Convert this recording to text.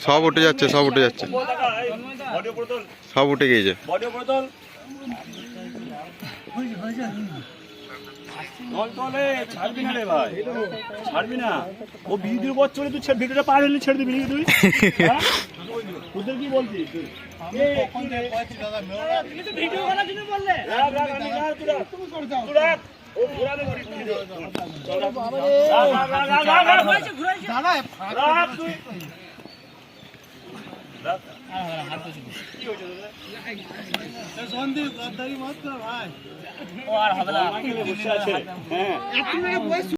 সব উঠে যাচ্ছে, সব উঠে যাচ্ছে, সব উঠে গিয়েছে। ছাড়বি না রে ভাই, ছাড়বি না। ও ভিডিওর পর চলে তুই ভিডিওটা পার হলে ছেড়ে দিবি তুই। তোদের কি বলছিস? সন্দীপ ভাই ও আর হবে না, বসে আছে। হ্যাঁ